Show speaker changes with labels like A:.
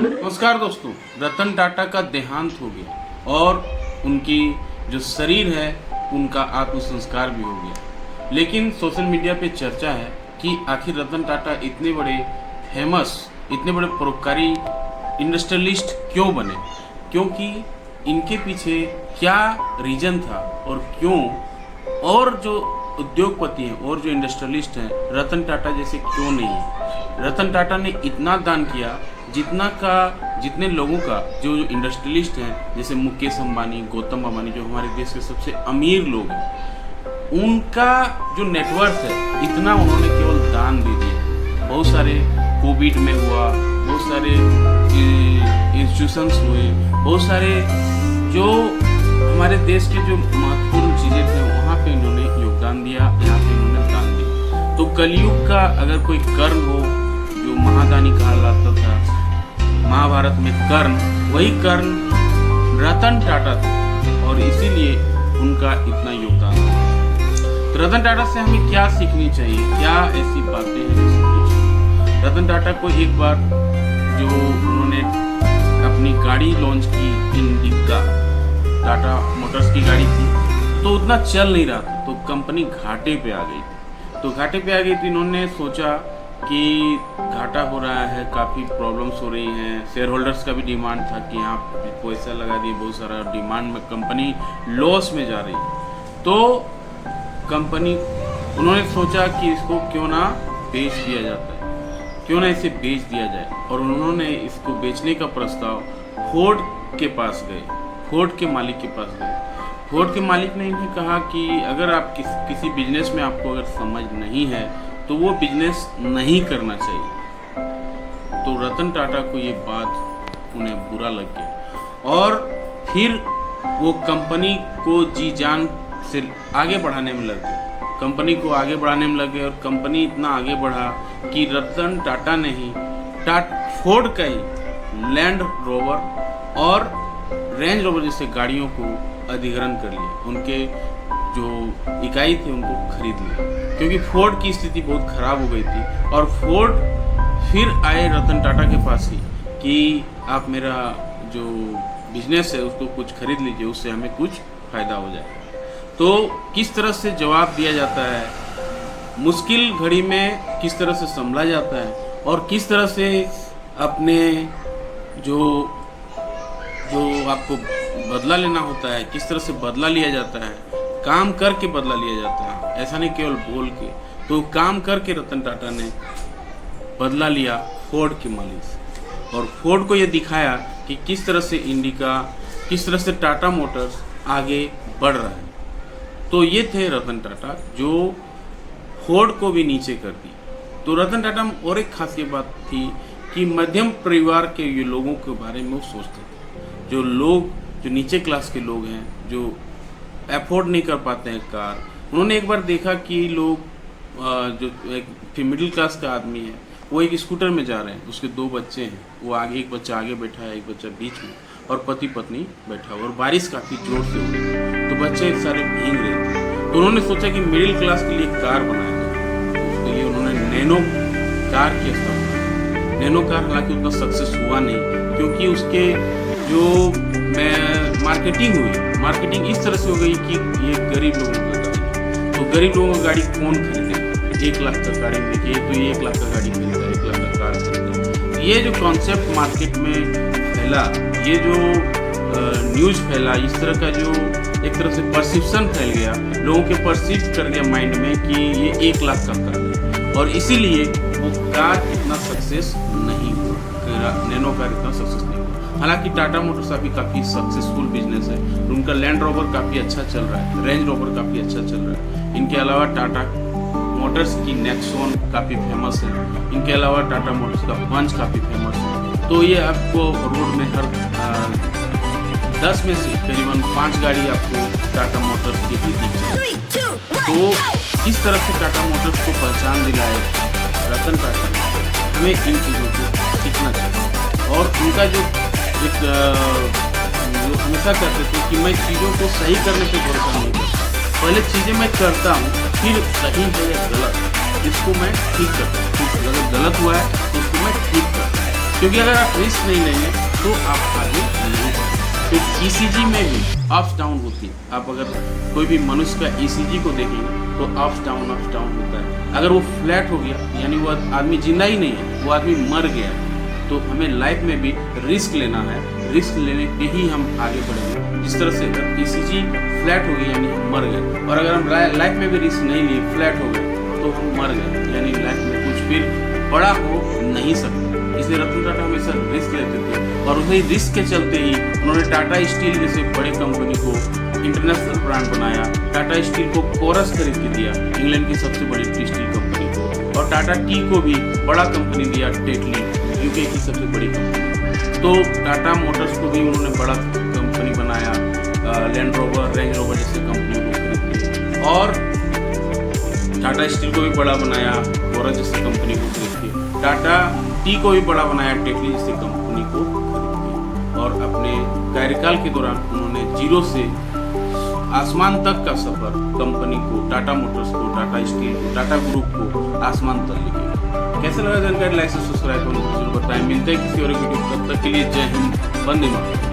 A: नमस्कार दोस्तों, रतन टाटा का देहांत हो गया और उनकी जो शरीर है उनका आत्म संस्कार भी हो गया। लेकिन सोशल मीडिया पे चर्चा है कि आखिर रतन टाटा इतने बड़े फेमस, इतने बड़े परोपकारी इंडस्ट्रियलिस्ट क्यों बने, क्योंकि इनके पीछे क्या रीजन था और क्यों, और जो उद्योगपति हैं और जो इंडस्ट्रियलिस्ट हैं रतन टाटा जैसे क्यों नहीं है। रतन टाटा ने इतना दान किया जितने लोगों का जो इंडस्ट्रियलिस्ट हैं, जैसे मुकेश अंबानी, गौतम अंबानी, जो हमारे देश के सबसे अमीर लोग हैं, उनका जो नेटवर्क है इतना उन्होंने केवल दान दे दिया। बहुत सारे कोविड में हुआ, बहुत सारे इंस्टीट्यूशंस हुए, बहुत सारे जो हमारे देश के जो महत्वपूर्ण चीज़ें थे वहाँ पे इन्होंने योगदान दिया, यहाँ पे इन्होंने दान दिया। तो कलयुग का अगर कोई कर्ण हो, जो महादानी कहा जाता था महाभारत में कर्ण, वही कर्ण रतन टाटा था और इसीलिए उनका इतना योगदान था। तो रतन टाटा से हमें क्या सीखनी चाहिए, क्या ऐसी बातें हैं जो सीखनी चाहिए। रतन टाटा को एक बार जो उन्होंने अपनी गाड़ी लॉन्च की, इंडिका टाटा मोटर्स की गाड़ी थी, तो उतना चल नहीं रहा था, तो कंपनी घाटे पे आ गई थी। तो घाटे पे आ गई थी, इन्होंने सोचा कि घाटा हो रहा है, काफ़ी प्रॉब्लम्स हो रही हैं, शेयर होल्डर्स का भी डिमांड था कि यहाँ पैसा लगा दिए, बहुत सारा डिमांड में कंपनी लॉस में जा रही है। तो कंपनी उन्होंने सोचा कि इसको क्यों ना बेच दिया जाता है, क्यों ना इसे बेच दिया जाए, और उन्होंने इसको बेचने का प्रस्ताव फोर्ड के पास गए, फोर्ड के मालिक के पास गए। फोर्ड के मालिक ने इन्हें कहा कि अगर आप किसी बिजनेस में आपको अगर समझ नहीं है तो वो बिजनेस नहीं करना चाहिए। तो रतन टाटा को ये बात उन्हें बुरा लग गया और फिर वो कंपनी को जी जान से आगे बढ़ाने में लग गए, कंपनी को आगे बढ़ाने में लग गए। और कंपनी इतना आगे बढ़ा कि रतन टाटा ने ही फोर्ड का ही लैंड रोवर और रेंज रोवर जैसे गाड़ियों को अधिग्रहण कर लिया, उनके जो इकाई थे उनको खरीद लिया, क्योंकि फोर्ड की स्थिति बहुत खराब हो गई थी। और फोर्ड फिर आए रतन टाटा के पास ही कि आप मेरा जो बिजनेस है उसको कुछ खरीद लीजिए, उससे हमें कुछ फायदा हो जाए। तो किस तरह से जवाब दिया जाता है, मुश्किल घड़ी में किस तरह से संभला जाता है, और किस तरह से अपने जो आपको बदला लेना होता है, किस तरह से बदला लिया जाता है, काम करके बदला लिया जाता है, ऐसा नहीं केवल बोल के। तो काम करके रतन टाटा ने बदला लिया फोर्ड के मालिक से, और फोर्ड को ये दिखाया कि किस तरह से इंडिका, किस तरह से टाटा मोटर्स आगे बढ़ रहा है। तो ये थे रतन टाटा जो फोर्ड को भी नीचे कर दी। तो रतन टाटा में और एक खासियत बात थी कि मध्यम परिवार के ये लोगों के बारे में वो सोचते थे। जो लोग, जो नीचे क्लास के लोग हैं, जो अफोर्ड नहीं कर पाते हैं कार, उन्होंने एक बार देखा कि लोग जो एक मिडिल क्लास का आदमी है वो एक स्कूटर में जा रहे हैं, उसके 2 बच्चे हैं, वो आगे, एक बच्चा आगे बैठा है, एक बच्चा बीच में, और पति पत्नी बैठा हुआ, और बारिश काफ़ी जोर से हो रही, तो बच्चे सारे भीग रहे थे। तो उन्होंने सोचा कि मिडिल क्लास के लिए कार बनाया जाए, तो उसके लिए उन्होंने नैनो कार की स्थापना। नैनो कार हालांकि उतना सक्सेस हुआ नहीं, क्योंकि उसके जो मार्केटिंग इस तरह से हो गई कि ये गरीब लोगों का गाड़ी, तो गरीब लोगों की गाड़ी कौन खरीदे, 1 लाख का गाड़ी देखिए, तो ये 1 लाख का गाड़ी खरीदा, 1 लाख का कार खरीदा। ये जो कॉन्सेप्ट मार्केट में फैला, ये जो न्यूज़ फैला, इस तरह का जो एक तरह से परसेप्शन फैल गया, लोगों के परसीव कर गया माइंड में कि ये 1 लाख का कार है, और इसीलिए वो कार इतना सक्सेस नहीं हुआ, नैनो कार इतना सक्सेस नहीं हुआ। हालांकि टाटा मोटर्स अभी काफ़ी सक्सेसफुल बिजनेस है, उनका लैंड रोवर काफ़ी अच्छा चल रहा है, रेंज रोवर काफ़ी अच्छा चल रहा है। इनके अलावा टाटा मोटर्स की नेक्सॉन काफ़ी फेमस है, इनके अलावा टाटा मोटर्स का पंच काफ़ी फेमस है। तो ये आपको रोड में हर 10 में से करीबन 5 गाड़ी आपको टाटा मोटर्स की दिख जाए। तो इस तरह से टाटा मोटर्स को पहचान दिलाए रतन टाटा ने, हमें इन चीज़ों को सीखना चाहिए। और उनका जो एक हमेशा कहते थे कि मैं चीज़ों को सही करने पे भरोसा नहीं करता, पहले चीज़ें मैं करता हूँ, फिर सही है या गलत इसको मैं ठीक करता हूँ, अगर गलत हुआ है तो उसको मैं ठीक करता हूँ। क्योंकि अगर आप रिस्क नहीं लेंगे तो आप आगे नहीं बढ़ेंगे। तो ECG में भी अप्स डाउन होती है। आप अगर कोई भी मनुष्य का ECG को देखेंगे तो अप्स डाउन होता है। अगर वो फ्लैट हो गया यानी वो आदमी जिंदा ही नहीं है, वो आदमी मर गया है। तो हमें लाइफ में भी रिस्क लेना है, रिस्क लेने पे ही हम आगे बढ़ेंगे। जिस तरह से अगर ECG फ्लैट हो गई यानी हम मर गए, और अगर हम लाइफ में भी रिस्क नहीं लिए, फ्लैट हो गए, तो हम मर गए, यानी लाइफ में कुछ फिर बड़ा हो नहीं सकता। इसलिए रतन टाटा हमेशा रिस्क लेते थे, और वही रिस्क के चलते ही उन्होंने टाटा स्टील जैसे बड़ी कंपनी को इंटरनेशनल ब्रांड बनाया। टाटा स्टील को कोरस खरीद के दिया, इंग्लैंड की सबसे बड़ी स्टील कंपनी को, और टाटा टी को भी बड़ा कंपनी दिया, टेटली UK की सबसे बड़ी कंपनी। तो टाटा मोटर्स को भी उन्होंने बड़ा कंपनी बनाया, लैंड रोवर, रेंज रोवर जैसे कंपनियों को खरीद के, और टाटा स्टील को भी बड़ा बनाया, कोरस जैसे कंपनी को खरीद के, टाटा टी को भी बड़ा बनाया, टेटली जैसे कंपनी को खरीद के। और अपने कार्यकाल के दौरान उन्होंने जीरो से आसमान तक का सफर कंपनी को, टाटा मोटर्स को, टाटा स्टील को, टाटा ग्रुप को आसमान तक लेके। कैसा लगा जानकारी? लाइक से सब्सक्राइब करो, बताएं। मिलते हैं किसी और वीडियो, तब तक के लिए जय हिंद, वंदे मातरम।